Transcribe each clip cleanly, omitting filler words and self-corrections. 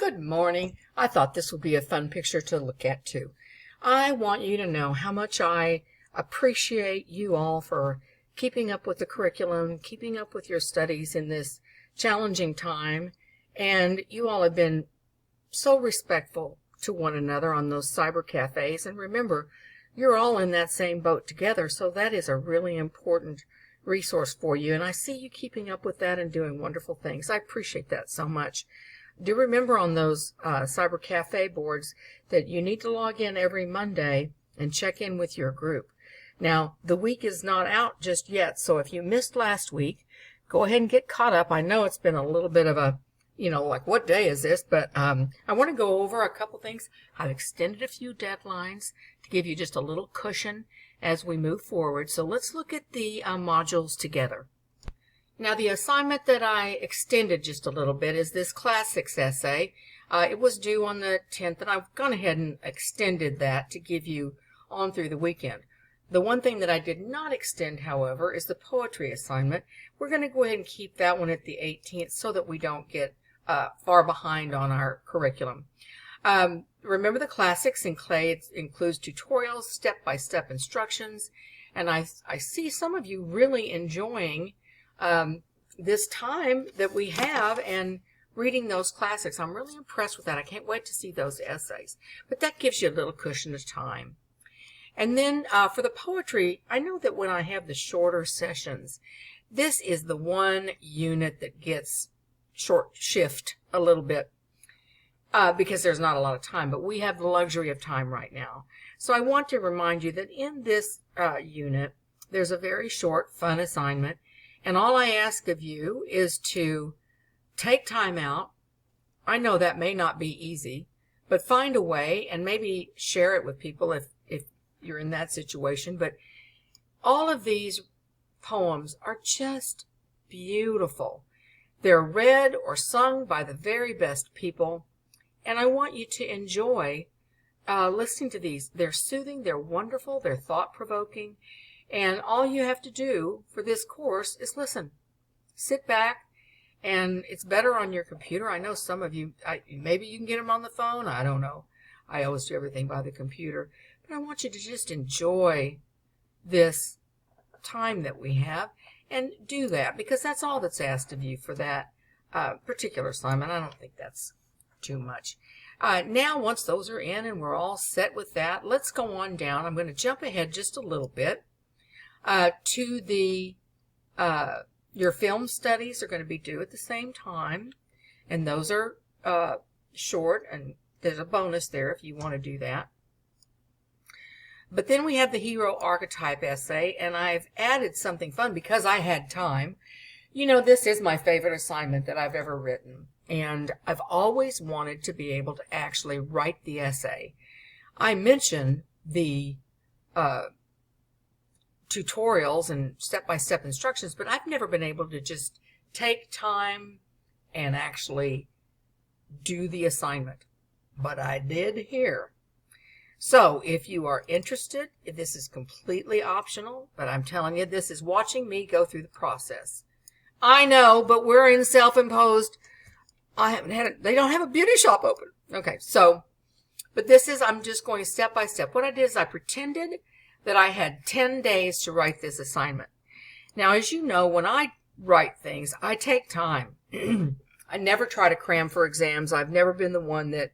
Good morning. I thought this would be a fun picture to look at too. I want you to know how much I appreciate you all for keeping up with the curriculum, keeping up with your studies in this challenging time, and you all have been so respectful to one another on those cyber cafes. And remember, you're all in that same boat together, so that is a really important resource for you, and I see you keeping up with that and doing wonderful things. I appreciate that so much. Do remember on those cyber cafe boards that you need to log in every Monday and check in with your group. Now, the week is not out just yet, so if you missed last week, go ahead and get caught up. I know it's been a little bit of a, like what day is this? But I want to go over a couple things. I've extended a few deadlines to give you just a little cushion as we move forward. So let's look at the modules together. Now, the assignment that I extended just a little bit is this classics essay. It was due on the 10th, and I've gone ahead and extended that to give you on through the weekend. The one thing that I did not extend, however, is the poetry assignment. We're going to go ahead and keep that one at the 18th so that we don't get far behind on our curriculum. Remember the classics in clay. It includes tutorials, step-by-step instructions, and I see some of you really enjoying this time that we have and reading those classics. I'm really impressed with that. I can't wait to see those essays. But that gives you a little cushion of time. And then for the poetry, I know that when I have the shorter sessions, this is the one unit that gets short shift a little bit because there's not a lot of time. But we have the luxury of time right now. So I want to remind you that in this unit, there's a very short, fun assignment. And all I ask of you is to take time out. I know that may not be easy, but find a way and maybe share it with people if you're in that situation. But all of these poems are just beautiful. They're read or sung by the very best people, and I want you to enjoy listening to these. They're soothing, they're wonderful, they're thought-provoking. And all you have to do for this course is listen. Sit back, and it's better on your computer. I know some of you, maybe you can get them on the phone. I don't know. I always do everything by the computer. But I want you to just enjoy this time that we have and do that, because that's all that's asked of you for that particular assignment. I don't think that's too much. Now, once those are in and we're all set with that, let's go on down. I'm going to jump ahead just a little bit. To the, your film studies are going to be due at the same time, and those are short, and there's a bonus there if you want to do that. But then we have the hero archetype essay, and I've added something fun because I had time. This is my favorite assignment that I've ever written, and I've always wanted to be able to actually write the essay. I mention the tutorials and step-by-step instructions, but I've never been able to just take time and actually do the assignment. But I did here. So if you are interested, this is completely optional, but I'm telling you, this is watching me go through the process. I know, but we're in self-imposed. They don't have a beauty shop open. Okay, so, but this is, I'm just going step by step. What I did is I pretended that I had 10 days to write this assignment. Now, as you know, when I write things, I take time. I never try to cram for exams. I've never been the one that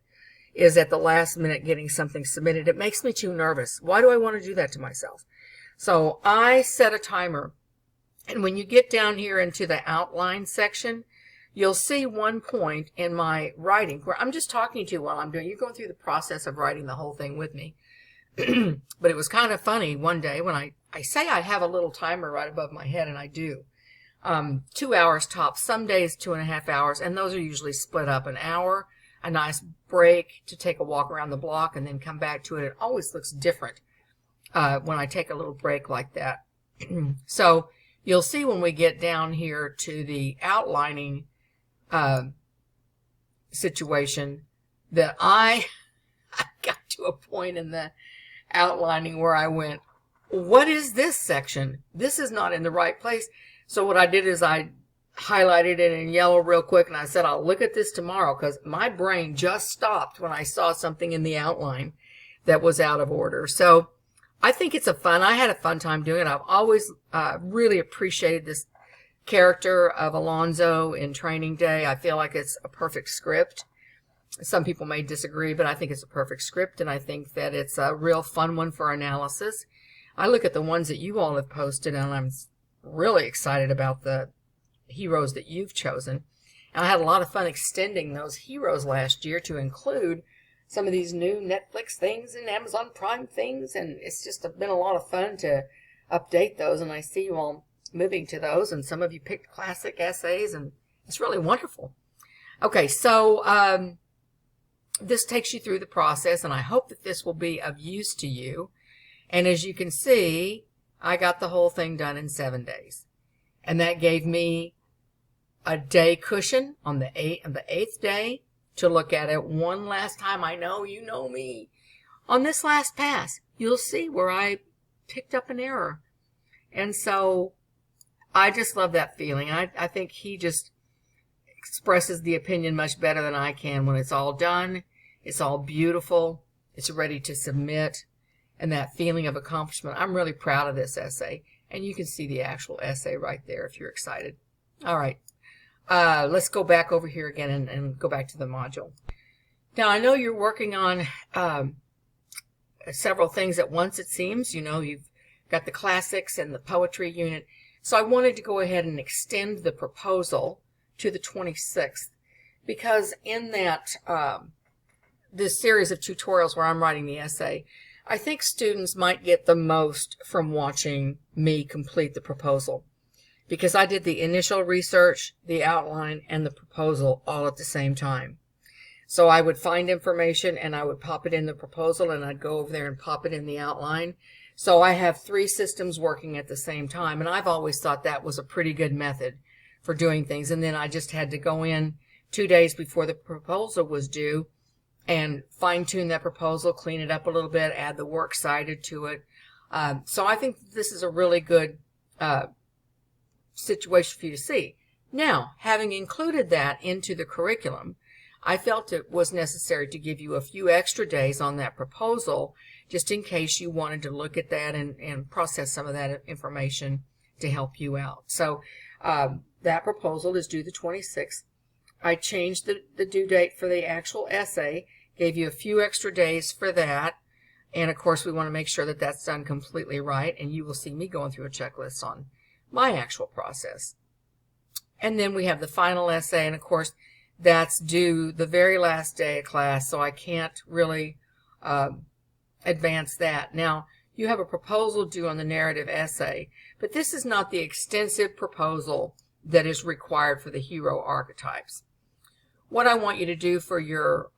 is at the last minute getting something submitted. It makes me too nervous. Why do I want to do that to myself? So I set a timer. And when you get down here into the outline section, you'll see one point in my writing where I'm just talking to you while I'm doing. You're going through the process of writing the whole thing with me. But it was kind of funny one day when I say I have a little timer right above my head, and I do. 2 hours tops, some days 2.5 hours, and those are usually split up. An hour, a nice break to take a walk around the block, and then come back to it. It always looks different when I take a little break like that. So you'll see when we get down here to the outlining situation that I got to a point in the outlining where I went, what is this section? This is not in the right place. So what I did is I highlighted it in yellow real quick, and I said I'll look at this tomorrow because my brain just stopped when I saw something in the outline that was out of order. So I think it's I had a fun time doing it. I've always really appreciated this character of Alonzo in Training Day. I feel like it's a perfect script. Some people may disagree, but I think it's a perfect script, and I think that it's a real fun one for analysis. I look at the ones that you all have posted, and I'm really excited about the heroes that you've chosen. And I had a lot of fun extending those heroes last year to include some of these new Netflix things and Amazon Prime things, and it's just been a lot of fun to update those, and I see you all moving to those, and some of you picked classic essays, and it's really wonderful. Okay, so this takes you through the process, and I hope that this will be of use to you. And as you can see, I got the whole thing done in 7 days. And that gave me a day cushion on the eighth day to look at it one last time. I know you know me. On this last pass, you'll see where I picked up an error. And so I just love that feeling. I think he just expresses the opinion much better than I can when it's all done. It's all beautiful. It's ready to submit. And that feeling of accomplishment. I'm really proud of this essay. And you can see the actual essay right there if you're excited. All right. Let's go back over here again and go back to the module. Now, I know you're working on several things at once, it seems. You know, you've got the classics and the poetry unit. So I wanted to go ahead and extend the proposal to the 26th because in that this series of tutorials where I'm writing the essay, I think students might get the most from watching me complete the proposal because I did the initial research, the outline, and the proposal all at the same time. So I would find information and I would pop it in the proposal and I'd go over there and pop it in the outline. So I have 3 systems working at the same time, and I've always thought that was a pretty good method for doing things. And then I just had to go in 2 days before the proposal was due and fine-tune that proposal, clean it up a little bit, add the works cited to it. So I think this is a really good situation for you to see. Now, having included that into the curriculum, I felt it was necessary to give you a few extra days on that proposal just in case you wanted to look at that and process some of that information to help you out. So that proposal is due the 26th. I changed the due date for the actual essay, gave you a few extra days for that, and of course we want to make sure that that's done completely right, and you will see me going through a checklist on my actual process. And then we have the final essay, and of course that's due the very last day of class, so I can't really advance that. Now, you have a proposal due on the narrative essay, but this is not the extensive proposal that is required for the hero archetypes. What I want you to do for your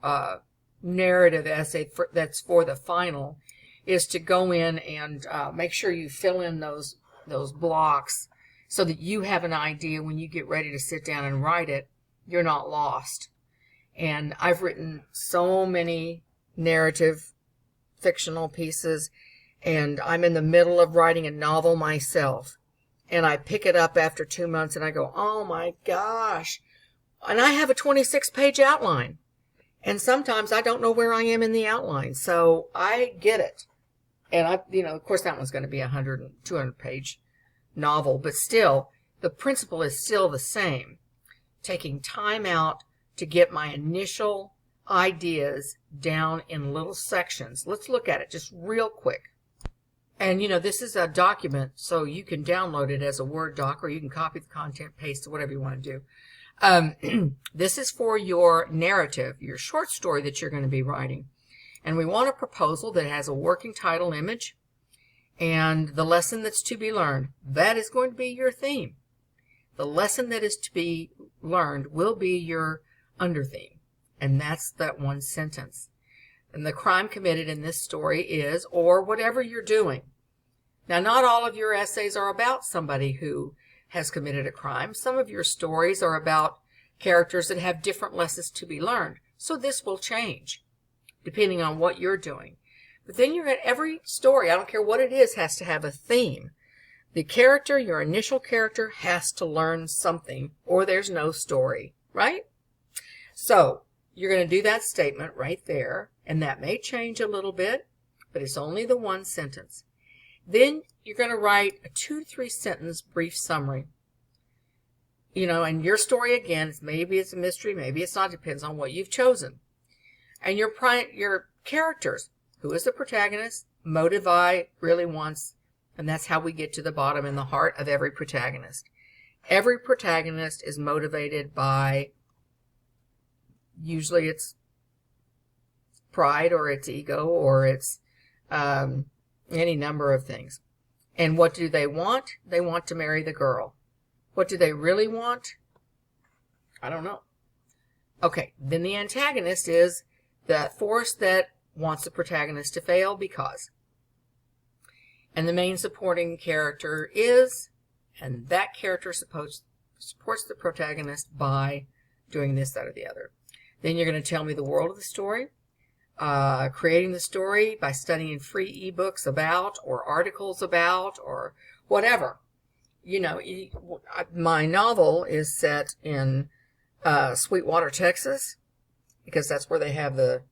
narrative essay that's for the final is to go in and make sure you fill in those blocks so that you have an idea when you get ready to sit down and write it, you're not lost. And I've written so many narrative fictional pieces, and I'm in the middle of writing a novel myself, and I pick it up after 2 months and I go, oh my gosh. And I have a 26-page outline. And sometimes I don't know where I am in the outline. So I get it. And of course that one's going to be a 100 and 200-page novel. But still, the principle is still the same. Taking time out to get my initial ideas down in little sections. Let's look at it just real quick. And this is a document, so you can download it as a Word doc, or you can copy the content, paste it, whatever you want to do. This is for your narrative, your short story that you're going to be writing. And we want a proposal that has a working title image and the lesson that's to be learned. That is going to be your theme. The lesson that is to be learned will be your undertheme. And that's that one sentence. And the crime committed in this story is, or whatever you're doing. Now, not all of your essays are about somebody who has committed a crime. Some of your stories are about characters that have different lessons to be learned. So this will change depending on what you're doing. But then every story, I don't care what it is, has to have a theme The character, your initial character, has to learn something, or there's no story, right? So you're going to do that statement right there, and that may change a little bit, but it's only the one sentence. Then you're going to write a 2 to 3 sentence brief summary. You know, and your story again, maybe it's a mystery, maybe it's not, depends on what you've chosen. And your characters, who is the protagonist, motive I really wants, and that's how we get to the bottom and the heart of every protagonist. Every protagonist is motivated by, usually it's pride or it's ego or it's any number of things. And what do they want? They want to marry the girl. What do they really want? I don't know. Okay, then the antagonist is the force that wants the protagonist to fail because. And the main supporting character is, and that character supports the protagonist by doing this, that, or the other. Then you're going to tell me the world of the story, creating the story by studying free ebooks about, or articles about, or whatever. You know, my novel is set in Sweetwater, Texas, because that's where they have the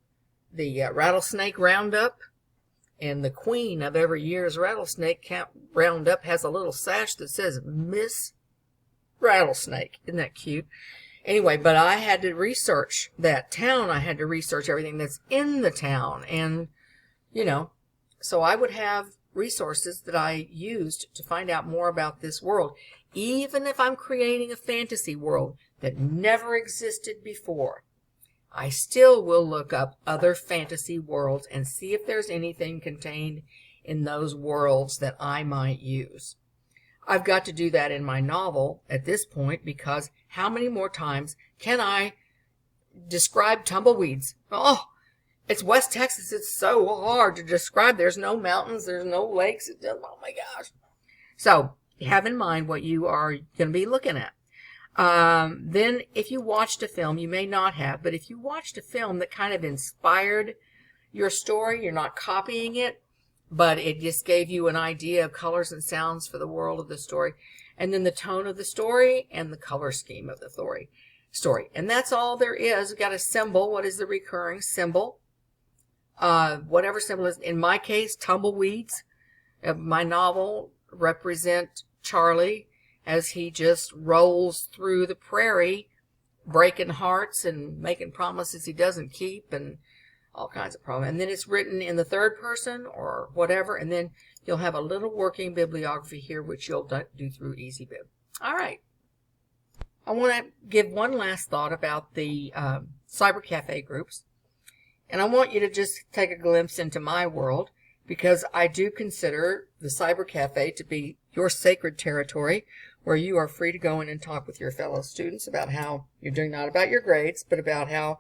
rattlesnake roundup. And the queen of every year's rattlesnake roundup has a little sash that says Miss Rattlesnake. Isn't that cute? Anyway, but I had to research that town. I had to research everything that's in the town. And, you know, so I would have resources that I used to find out more about this world, even if I'm creating a fantasy world that never existed before. I still will look up other fantasy worlds and see if there's anything contained in those worlds that I might use. I've got to do that in my novel at this point, because how many more times can I describe tumbleweeds? Oh, it's West Texas. It's so hard to describe. There's no mountains. There's no lakes. Oh, my gosh. So have in mind what you are going to be looking at. Then if you watched a film, you may not have, but if you watched a film that kind of inspired your story, you're not copying it, but it just gave you an idea of colors and sounds for the world of the story, and then the tone of the story and the color scheme of the story. And that's all there is. We've got a symbol. What is the recurring symbol? Whatever symbol is. In my case, tumbleweeds of my novel represent Charlie as he just rolls through the prairie, breaking hearts and making promises he doesn't keep and all kinds of problems. And then it's written in the third person or whatever, and then you'll have a little working bibliography here, which you'll do through EasyBib. All right. I want to give one last thought about the Cyber Cafe groups. And I want you to just take a glimpse into my world, because I do consider the Cyber Cafe to be your sacred territory, where you are free to go in and talk with your fellow students about how you're doing, not about your grades, but about how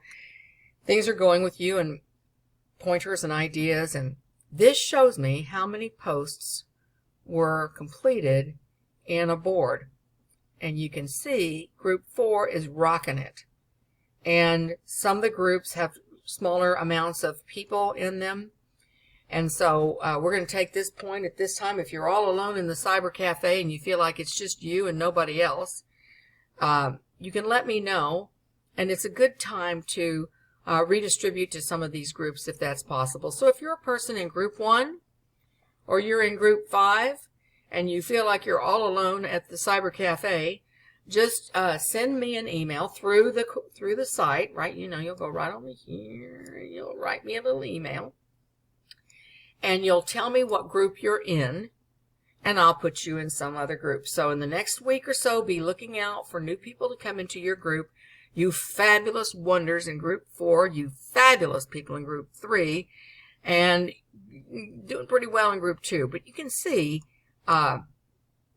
things are going with you and pointers and ideas. And this shows me how many posts were completed in a board. And you can see group 4 is rocking it. And some of the groups have smaller amounts of people in them. And so we're going to take this point at this time. If you're all alone in the Cyber Cafe and you feel like it's just you and nobody else, you can let me know. And it's a good time to redistribute to some of these groups if that's possible. So if you're a person in group 1 or you're in group 5 and you feel like you're all alone at the Cyber Cafe, just send me an email through the site, right? You know, you'll go right over here. You'll write me a little email. And you'll tell me what group you're in, and I'll put you in some other group. So in the next week or so, be looking out for new people to come into your group. You fabulous wonders in group 4, you fabulous people in group 3, and doing pretty well in group 2. But you can see the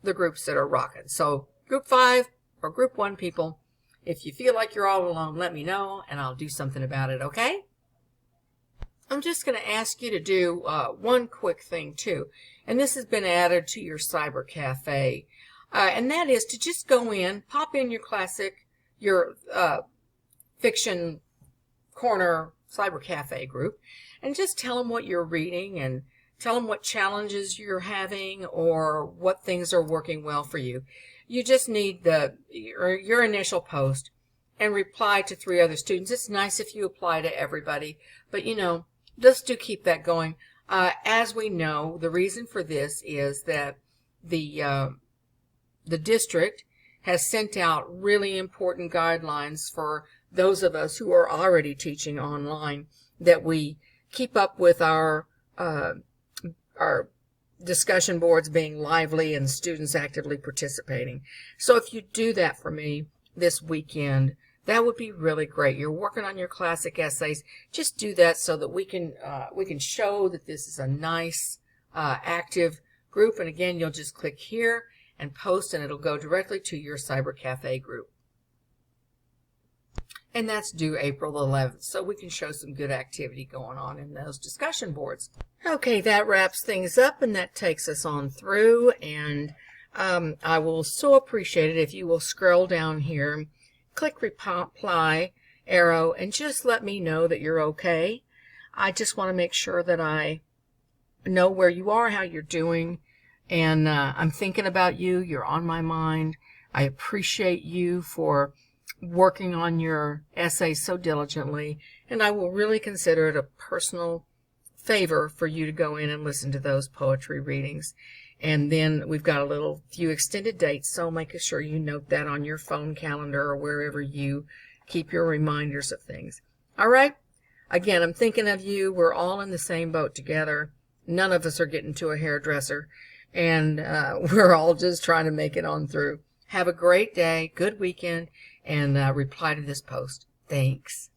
groups that are rocking. So group 5 or group 1 people, if you feel like you're all alone, let me know, and I'll do something about it, okay? I'm just going to ask you to do one quick thing, too. And this has been added to your Cyber Cafe. And that is to just go in, pop in your fiction corner Cyber Cafe group, and just tell them what you're reading and Tell them what challenges you're having or what things are working well for you. You just need your initial post and reply to 3 other students. It's nice if you apply to everybody, but just do keep that going. As we know, the reason for this is that the district has sent out really important guidelines for those of us who are already teaching online, that we keep up with our discussion boards being lively and students actively participating. So if you do that for me this weekend, that would be really great. You're working on your classic essays. Just do that so that we can show that this is a nice, active group. And again, you'll just click here and post, and it'll go directly to your Cyber Cafe group. And that's due April 11th, so we can show some good activity going on in those discussion boards. Okay, that wraps things up, and that takes us on through. And I will so appreciate it if you will scroll down here, click reply arrow, and just let me know that you're okay. I just want to make sure that I know where you are, how you're doing, and I'm thinking about you. You're on my mind. I appreciate you for working on your essay so diligently, and I will really consider it a personal favor for you to go in and listen to those poetry readings. And then we've got a few extended dates, so make sure you note that on your phone calendar or wherever you keep your reminders of things. All right? Again, I'm thinking of you. We're all in the same boat together. None of us are getting to a hairdresser, and we're all just trying to make it on through. Have a great day, good weekend, and reply to this post. Thanks.